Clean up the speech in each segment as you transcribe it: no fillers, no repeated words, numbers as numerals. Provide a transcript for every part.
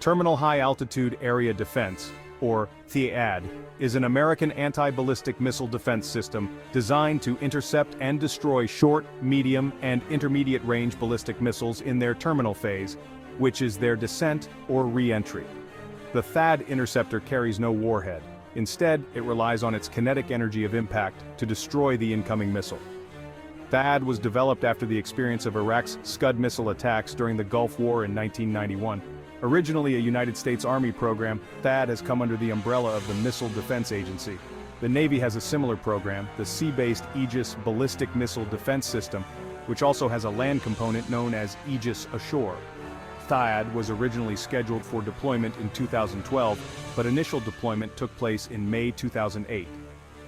Terminal High Altitude Area Defense, or THAAD, is an American anti-ballistic missile defense system designed to intercept and destroy short, medium, and intermediate-range ballistic missiles in their terminal phase, which is their descent or re-entry. The THAAD interceptor carries no warhead. Instead, it relies on its kinetic energy of impact to destroy the incoming missile. THAAD was developed after the experience of Iraq's Scud missile attacks during the Gulf War in 1991. Originally a United States Army program, THAAD has come under the umbrella of the Missile Defense Agency. The Navy has a similar program, the sea-based Aegis Ballistic Missile Defense System, which also has a land component known as Aegis Ashore. THAAD was originally scheduled for deployment in 2012, but initial deployment took place in May 2008.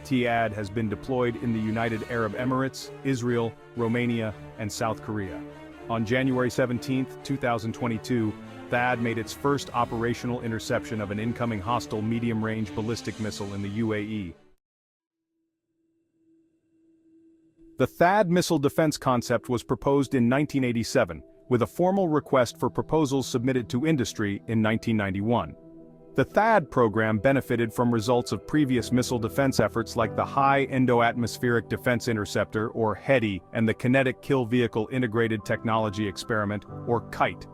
THAAD has been deployed in the United Arab Emirates, Israel, Romania, and South Korea. On January 17, 2022, THAAD made its first operational interception of an incoming hostile medium-range ballistic missile in the UAE. The THAAD missile defense concept was proposed in 1987, with a formal request for proposals submitted to industry in 1991. The THAAD program benefited from results of previous missile defense efforts like the High Endo-Atmospheric Defense Interceptor, or HEDI, and the Kinetic Kill Vehicle Integrated Technology Experiment, or KITE.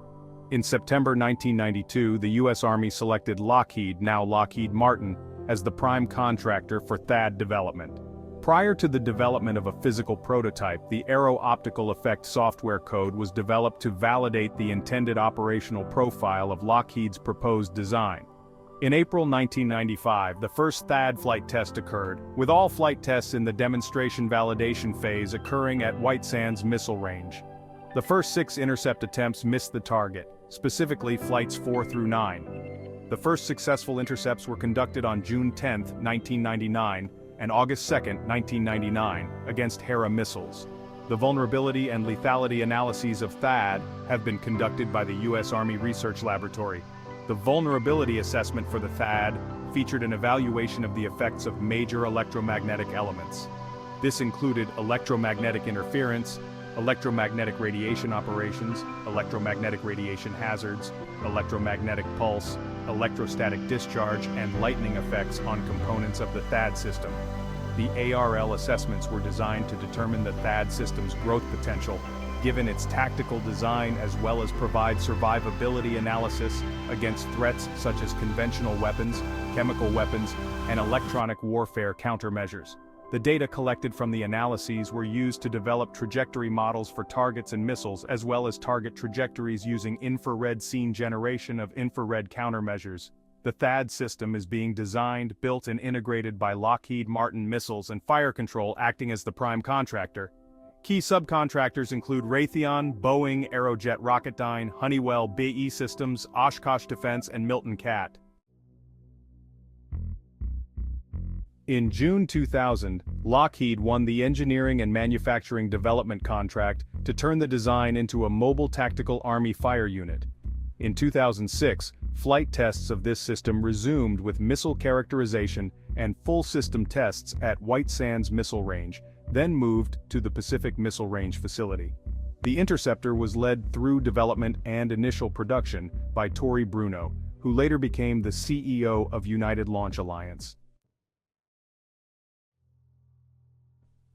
In September 1992, the U.S. Army selected Lockheed, now Lockheed Martin, as the prime contractor for THAAD development. Prior to the development of a physical prototype, the Aero-Optical Effect software code was developed to validate the intended operational profile of Lockheed's proposed design. In April 1995, the first THAAD flight test occurred, with all flight tests in the demonstration validation phase occurring at White Sands Missile Range. The first 6 intercept attempts missed the target, specifically flights 4 through 9. The first successful intercepts were conducted on June 10, 1999, and August 2, 1999, against Hera missiles. The vulnerability and lethality analyses of THAAD have been conducted by the U.S. Army Research Laboratory. The vulnerability assessment for the THAAD featured an evaluation of the effects of major electromagnetic elements. This included electromagnetic interference, electromagnetic radiation operations, electromagnetic radiation hazards, electromagnetic pulse, electrostatic discharge, and lightning effects on components of the THAAD system. The ARL assessments were designed to determine the THAAD system's growth potential, given its tactical design, as well as provide survivability analysis against threats such as conventional weapons, chemical weapons, and electronic warfare countermeasures. The data collected from the analyses were used to develop trajectory models for targets and missiles, as well as target trajectories using infrared scene generation of infrared countermeasures. The THAAD system is being designed, built, and integrated by Lockheed Martin Missiles and Fire Control, acting as the prime contractor. Key subcontractors include Raytheon, Boeing, Aerojet Rocketdyne, Honeywell, BAE Systems, Oshkosh Defense, and Milton Cat. In June 2000, Lockheed won the engineering and manufacturing development contract to turn the design into a mobile tactical Army fire unit. In 2006, flight tests of this system resumed with missile characterization and full system tests at White Sands Missile Range, then moved to the Pacific Missile Range facility. The interceptor was led through development and initial production by Tory Bruno, who later became the CEO of United Launch Alliance.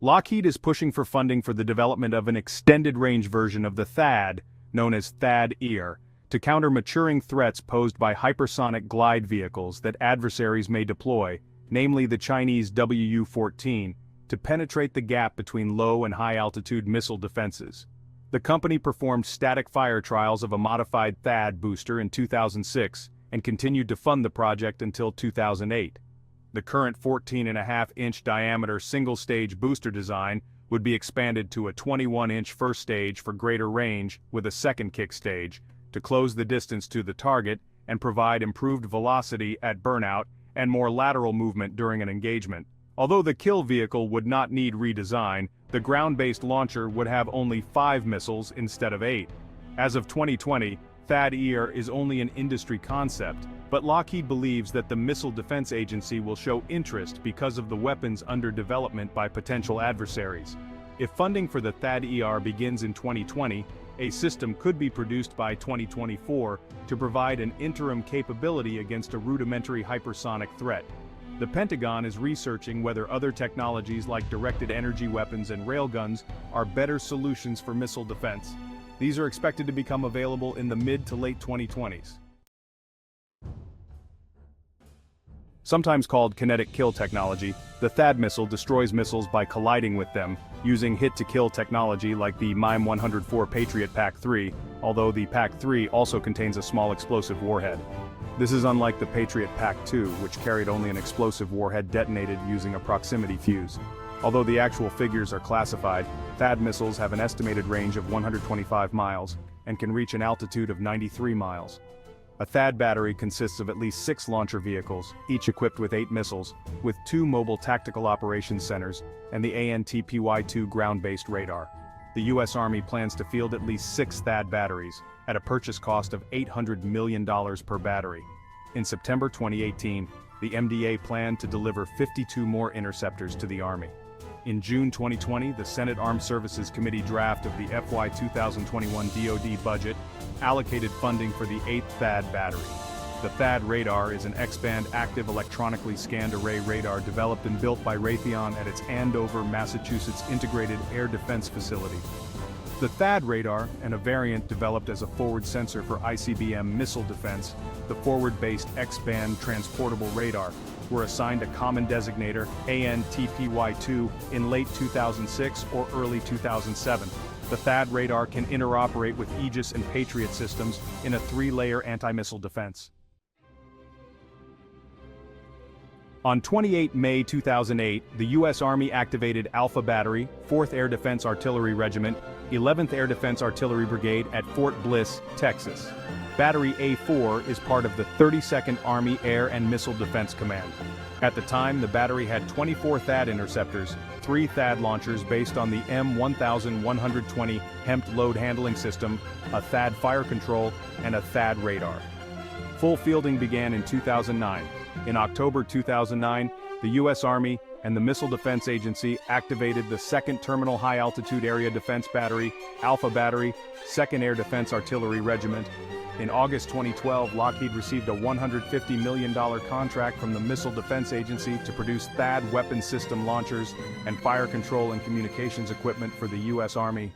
Lockheed is pushing for funding for the development of an extended-range version of the THAAD, known as THAAD-ER, to counter maturing threats posed by hypersonic glide vehicles that adversaries may deploy, namely the Chinese WU-14, to penetrate the gap between low and high-altitude missile defenses. The company performed static fire trials of a modified THAAD booster in 2006 and continued to fund the project until 2008. The current 14.5-inch diameter single-stage booster design would be expanded to a 21-inch first stage for greater range with a second kick stage, to close the distance to the target and provide improved velocity at burnout and more lateral movement during an engagement. Although the kill vehicle would not need redesign, the ground-based launcher would have only 5 missiles instead of 8. As of 2020, THAAD-ER is only an industry concept, but Lockheed believes that the Missile Defense Agency will show interest because of the weapons under development by potential adversaries. If funding for the THAAD-ER begins in 2020, A system could be produced by 2024 to provide an interim capability against a rudimentary hypersonic threat. The Pentagon is researching whether other technologies like directed energy weapons and railguns are better solutions for missile defense. These are expected to become available in the mid to late 2020s. Sometimes called kinetic kill technology, the THAAD missile destroys missiles by colliding with them, using hit-to-kill technology like the MIM-104 Patriot PAC-3, although the PAC-3 also contains a small explosive warhead. This is unlike the Patriot PAC-2, which carried only an explosive warhead detonated using a proximity fuse. Although the actual figures are classified, THAAD missiles have an estimated range of 125 miles, and can reach an altitude of 93 miles. A THAAD battery consists of at least 6 launcher vehicles, each equipped with 8 missiles, with 2 mobile tactical operations centers, and the ANTPY-2 ground-based radar. The U.S. Army plans to field at least 6 THAAD batteries, at a purchase cost of $800 million per battery. In September 2018, the MDA planned to deliver 52 more interceptors to the Army. In June 2020, the Senate Armed Services Committee draft of the FY 2021 DoD budget allocated funding for the 8th THAAD battery. The THAAD radar is an X-band active electronically scanned array radar developed and built by Raytheon at its Andover, Massachusetts Integrated Air Defense Facility. The THAAD radar, and a variant developed as a forward sensor for ICBM missile defense, the forward-based X-band transportable radar, were assigned a common designator, ANTPY-2, in late 2006 or early 2007. The THAAD radar can interoperate with Aegis and Patriot systems in a 3-layer anti-missile defense. On 28 May 2008, the U.S. Army activated Alpha Battery, 4th Air Defense Artillery Regiment, 11th Air Defense Artillery Brigade at Fort Bliss, Texas. Battery A4 is part of the 32nd Army Air and Missile Defense Command. At the time, the battery had 24 THAAD interceptors, 3 THAAD launchers based on the M1120 HEMT load handling system, a THAAD fire control, and a THAAD radar. Full fielding began in 2009. In October 2009, the U.S. Army and the Missile Defense Agency activated the 2nd Terminal High Altitude Area Defense Battery, Alpha Battery, 2nd Air Defense Artillery Regiment. In August 2012, Lockheed received a $150 million contract from the Missile Defense Agency to produce THAAD weapon system launchers and fire control and communications equipment for the U.S. Army.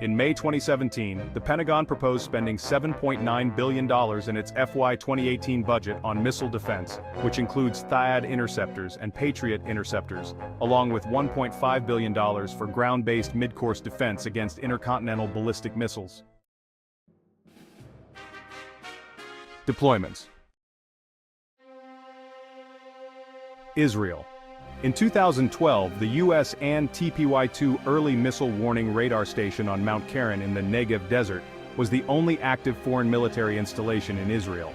In May 2017, the Pentagon proposed spending $7.9 billion in its FY 2018 budget on missile defense, which includes THAAD interceptors and Patriot interceptors, along with $1.5 billion for ground-based mid-course defense against intercontinental ballistic missiles. Deployments. Israel. In 2012, the U.S. ANTPY-2 early missile warning radar station on Mount Karen in the Negev Desert was the only active foreign military installation in Israel.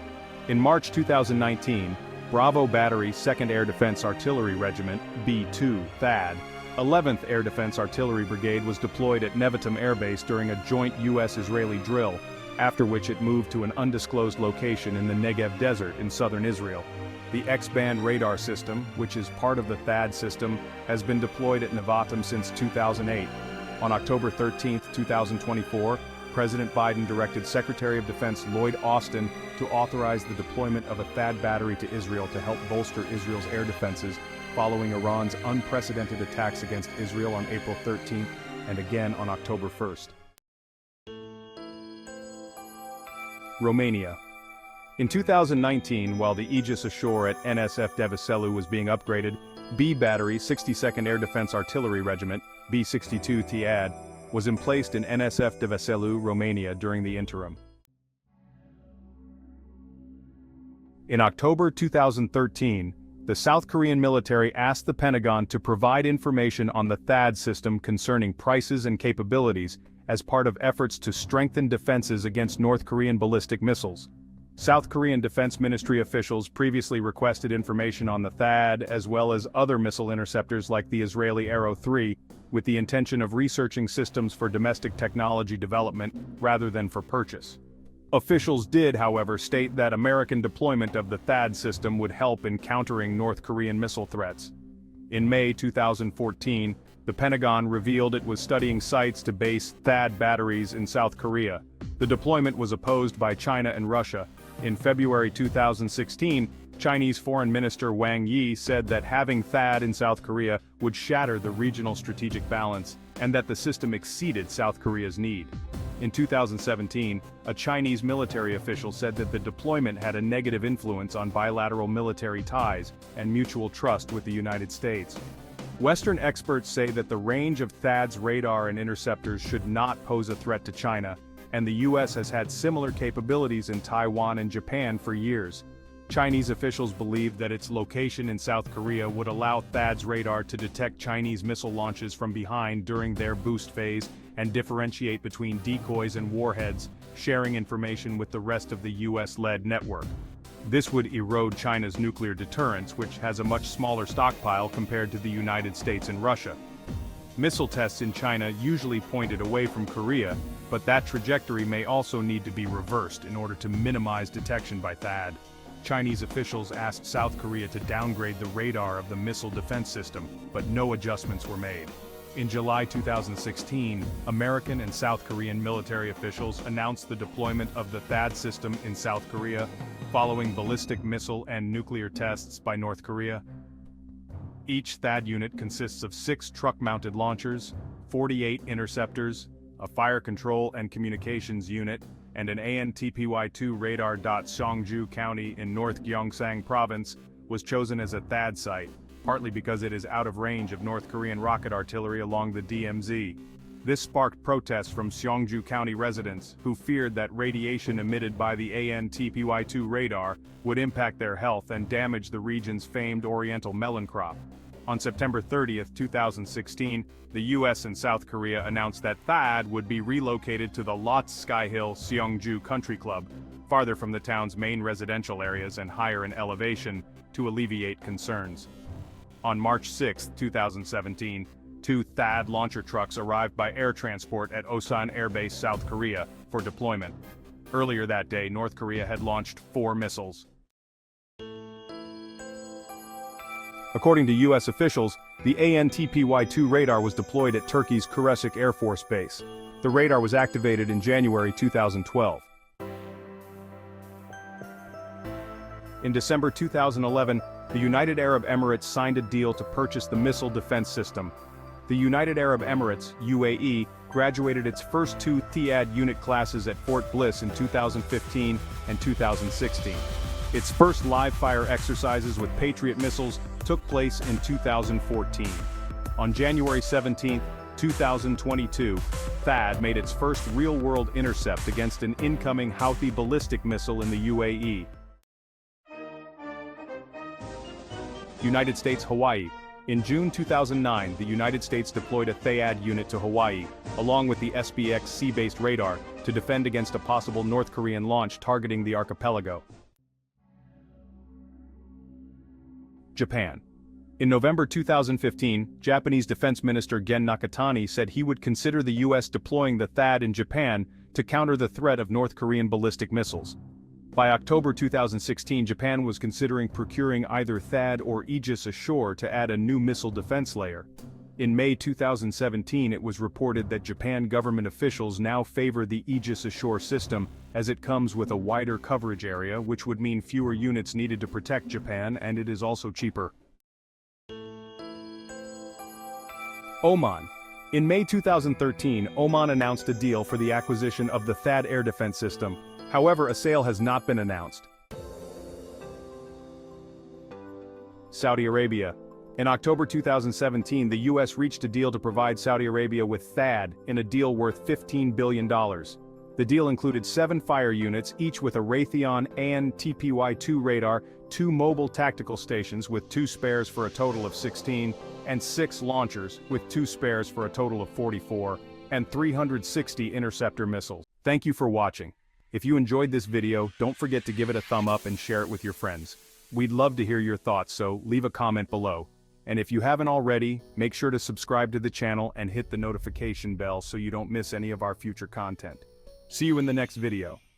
In March 2019, Bravo Battery 2nd Air Defense Artillery Regiment, B-2, THAAD, 11th Air Defense Artillery Brigade was deployed at Nevatim Air Base during a joint U.S.-Israeli drill, after which it moved to an undisclosed location in the Negev Desert in southern Israel. The X-band radar system, which is part of the THAAD system, has been deployed at Nevatim since 2008. On October 13, 2024, President Biden directed Secretary of Defense Lloyd Austin to authorize the deployment of a THAAD battery to Israel to help bolster Israel's air defenses, following Iran's unprecedented attacks against Israel on April 13 and again on October 1. Romania. In 2019, while the Aegis ashore at NSF de Vaselu was being upgraded, B Battery 62nd Air Defense Artillery Regiment, B-62 THAAD, was emplaced in NSF de Vaselu, Romania during the interim. In October 2013, the South Korean military asked the Pentagon to provide information on the THAAD system concerning prices and capabilities as part of efforts to strengthen defenses against North Korean ballistic missiles. South Korean Defense Ministry officials previously requested information on the THAAD as well as other missile interceptors like the Israeli Arrow 3, with the intention of researching systems for domestic technology development rather than for purchase. Officials did, however, state that American deployment of the THAAD system would help in countering North Korean missile threats. In May 2014, The Pentagon revealed it was studying sites to base THAAD batteries in South Korea. The deployment was opposed by China and Russia. In February 2016, Chinese Foreign Minister Wang Yi said that having THAAD in South Korea would shatter the regional strategic balance, and that the system exceeded South Korea's need. In 2017, a Chinese military official said that the deployment had a negative influence on bilateral military ties and mutual trust with the United States. Western experts say that the range of THAAD's radar and interceptors should not pose a threat to China, and the US has had similar capabilities in Taiwan and Japan for years. Chinese officials believe that its location in South Korea would allow THAAD's radar to detect Chinese missile launches from behind during their boost phase and differentiate between decoys and warheads, sharing information with the rest of the US-led network. This would erode China's nuclear deterrence, which has a much smaller stockpile compared to the United States and Russia. Missile tests in China usually pointed away from Korea, but that trajectory may also need to be reversed in order to minimize detection by THAAD. Chinese officials asked South Korea to downgrade the radar of the missile defense system, but no adjustments were made. In July 2016, American and South Korean military officials announced the deployment of the THAAD system in South Korea, following ballistic missile and nuclear tests by North Korea. Each THAAD unit consists of 6 truck-mounted launchers, 48 interceptors, a fire control and communications unit, and an ANTPY-2 radar. Seongju County in North Gyeongsang Province was chosen as a THAAD site, partly because it is out of range of North Korean rocket artillery along the DMZ. This sparked protests from Seongju County residents, who feared that radiation emitted by the ANTPY-2 radar would impact their health and damage the region's famed oriental melon crop. On September 30, 2016, the US and South Korea announced that THAAD would be relocated to the Lots Sky Hill Seongju Country Club, farther from the town's main residential areas and higher in elevation, to alleviate concerns. On March 6, 2017, 2 THAAD launcher trucks arrived by air transport at Osan Air Base, South Korea, for deployment. Earlier that day, North Korea had launched 4 missiles. According to US officials, the ANTPY-2 radar was deployed at Turkey's Kuresik Air Force Base. The radar was activated in January 2012. In December 2011, the United Arab Emirates signed a deal to purchase the missile defense system. The United Arab Emirates, UAE, graduated its first 2 THAAD unit classes at Fort Bliss in 2015 and 2016. Its first live-fire exercises with Patriot missiles took place in 2014. On January 17, 2022, THAAD made its first real-world intercept against an incoming Houthi ballistic missile in the UAE. United States, Hawaii. In June 2009, the United States deployed a THAAD unit to Hawaii, along with the SBX sea-based radar, to defend against a possible North Korean launch targeting the archipelago. Japan. In November 2015, Japanese Defense Minister Gen Nakatani said he would consider the US deploying the THAAD in Japan to counter the threat of North Korean ballistic missiles. By October 2016, Japan was considering procuring either THAAD or Aegis Ashore to add a new missile defense layer. In May 2017, it was reported that Japan government officials now favor the Aegis Ashore system, as it comes with a wider coverage area, which would mean fewer units needed to protect Japan, and it is also cheaper. Oman. In May 2013, Oman announced a deal for the acquisition of the THAAD air defense system. However, a sale has not been announced. Saudi Arabia. In October 2017, the US reached a deal to provide Saudi Arabia with THAAD in a deal worth $15 billion. The deal included 7 fire units, each with a Raytheon AN/TPY-2 radar, 2 mobile tactical stations with 2 spares for a total of 16, and 6 launchers with 2 spares for a total of 44, and 360 interceptor missiles. Thank you for watching. If you enjoyed this video, don't forget to give it a thumb up and share it with your friends. We'd love to hear your thoughts, so leave a comment below. And if you haven't already, make sure to subscribe to the channel and hit the notification bell so you don't miss any of our future content. See you in the next video.